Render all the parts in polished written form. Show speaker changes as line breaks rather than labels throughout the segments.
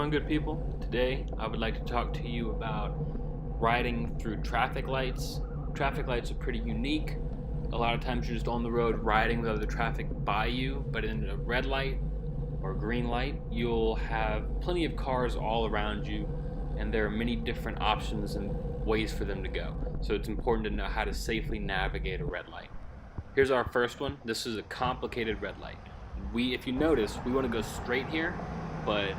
going, good people? Today I would like to talk to you about riding through traffic lights. Traffic lights are pretty unique. A lot of times you're just on the road riding with other traffic by you, but in a red light or green light you'll have plenty of cars all around you, and there are many different options and ways for them to go. So it's important to know how to safely navigate a red light. Here's our first one. This is a complicated red light. If you notice, we want to go straight here, but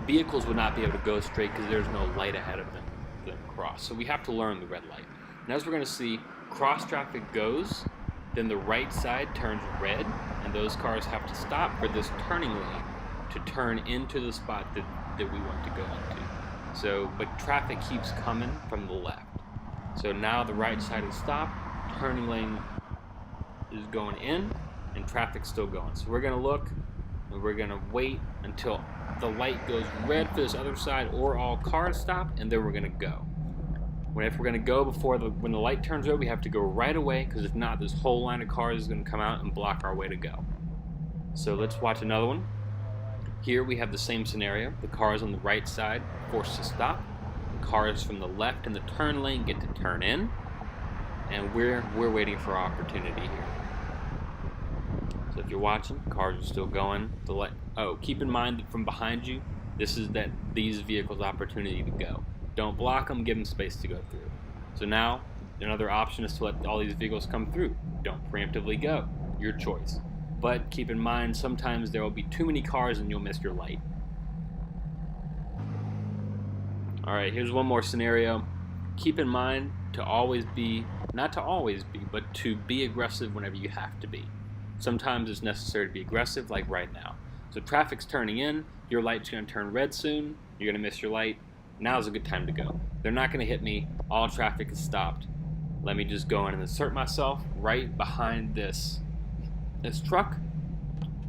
vehicles would not be able to go straight because there's no light ahead of them for them to cross. So we have to learn the red light. And as we're going to see, cross traffic goes, then the right side turns red, and those cars have to stop for this turning lane to turn into the spot that we want to go into. So, but traffic keeps coming from the left. So now the right side is stopped, turning lane is going in, and traffic's still going. So we're going to look, and we're going to wait until the light goes red for this other side, or all cars stop, and then we're going to go. If we're going to go when the light turns red, we have to go right away, because if not, this whole line of cars is going to come out and block our way to go. So let's watch another one. Here we have the same scenario. The cars on the right side forced to stop. The cars from the left in the turn lane get to turn in, and we're waiting for our opportunity here. So if you're watching, cars are still going. Keep in mind that from behind you, this is these vehicles' opportunity to go. Don't block them, give them space to go through. So now, another option is to let all these vehicles come through. Don't preemptively go, your choice. But keep in mind, sometimes there will be too many cars and you'll miss your light. Alright, here's one more scenario. Keep in mind not to always be, but to be aggressive whenever you have to be. Sometimes it's necessary to be aggressive, like right now. So traffic's turning in, your light's going to turn red soon, you're going to miss your light. Now's a good time to go. They're not going to hit me, all traffic is stopped. Let me just go in and insert myself right behind this truck.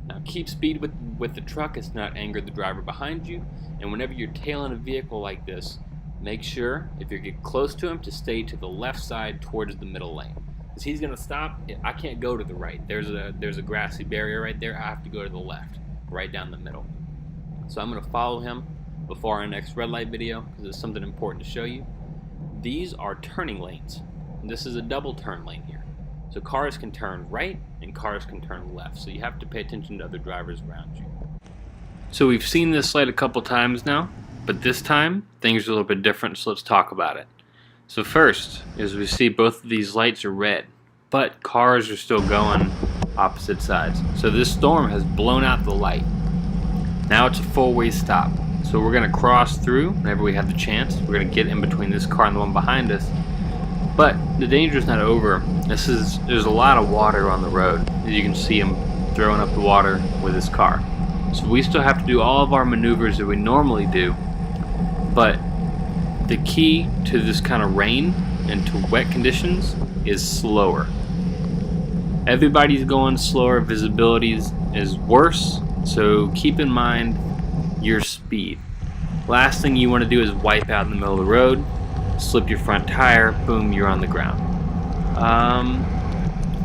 Now keep speed with the truck, it's not anger the driver behind you. And whenever you're tailing a vehicle like this, make sure, if you get close to him, to stay to the left side towards the middle lane. Because he's going to stop. I can't go to the right. There's a grassy barrier right there. I have to go to the left, right down the middle. So I'm going to follow him before our next red light video, because there's something important to show you. These are turning lanes. And this is a double turn lane here. So cars can turn right and cars can turn left. So you have to pay attention to other drivers around you. So we've seen this light a couple times now, but this time things are a little bit different, so let's talk about it. So first, as we see, both of these lights are red, but cars are still going opposite sides. So this storm has blown out the light. Now it's a four-way stop. So we're going to cross through whenever we have the chance. We're going to get in between this car and the one behind us. But the danger is not over. There's a lot of water on the road. As you can see him throwing up the water with his car. So we still have to do all of our maneuvers that we normally do. But the key to this kind of rain and to wet conditions is slower. Everybody's going slower, visibility is worse, so keep in mind your speed. Last thing you want to do is wipe out in the middle of the road, slip your front tire, boom, you're on the ground.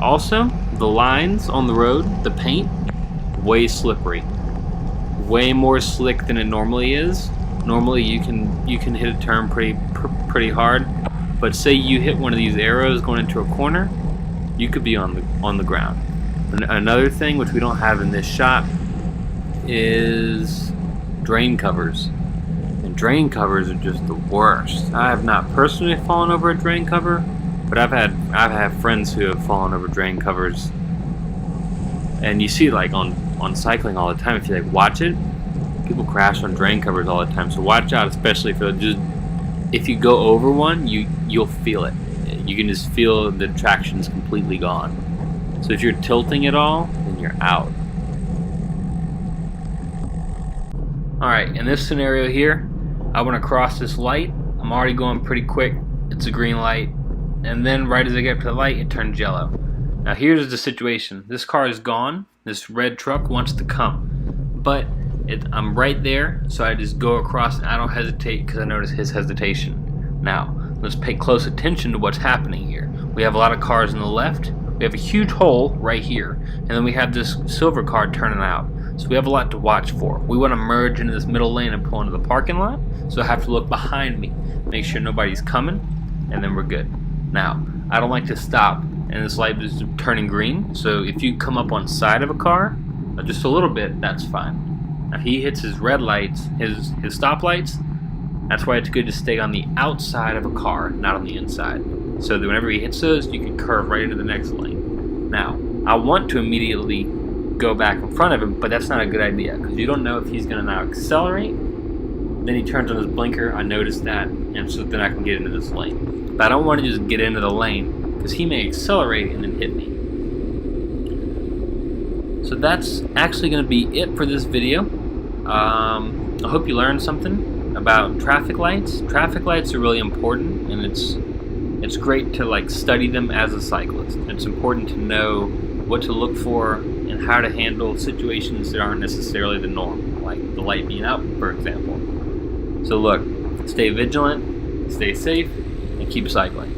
Also, the lines on the road, the paint, way slippery. Way more slick than it normally is. Normally you can hit a turn pretty hard, but say you hit one of these arrows going into a corner, you could be on the ground. Another thing which we don't have in this shot is drain covers. And drain covers are just the worst. I have not personally fallen over a drain cover, but I've had friends who have fallen over drain covers. And you see, like on cycling all the time, if you watch it, people crash on drain covers all the time. So watch out, especially if you go over one, you'll feel it. You can just feel the traction's completely gone. So if you're tilting at all, then you're out. Alright, in this scenario here, I want to cross this light. I'm already going pretty quick. It's a green light. And then right as I get up to the light, it turns yellow. Now here's the situation. This car is gone. This red truck wants to come. But I'm right there, so I just go across and I don't hesitate because I notice his hesitation. Now, let's pay close attention to what's happening here. We have a lot of cars on the left. We have a huge hole right here. And then we have this silver car turning out. So we have a lot to watch for. We want to merge into this middle lane and pull into the parking lot, so I have to look behind me, make sure nobody's coming, and then we're good. Now, I don't like to stop, and this light is turning green, so if you come up on side of a car, just a little bit, that's fine. Now he hits his red lights, his stop lights. That's why it's good to stay on the outside of a car, not on the inside. So that whenever he hits those, you can curve right into the next lane. Now, I want to immediately go back in front of him, but that's not a good idea because you don't know if he's going to now accelerate. Then he turns on his blinker. I noticed that, and so then I can get into this lane. But I don't want to just get into the lane because he may accelerate and then hit me. So that's actually going to be it for this video. I hope you learned something about traffic lights. Traffic lights are really important, and it's great to like study them as a cyclist. It's important to know what to look for and how to handle situations that aren't necessarily the norm, like the light being out, for example. So look, stay vigilant, stay safe, and keep cycling.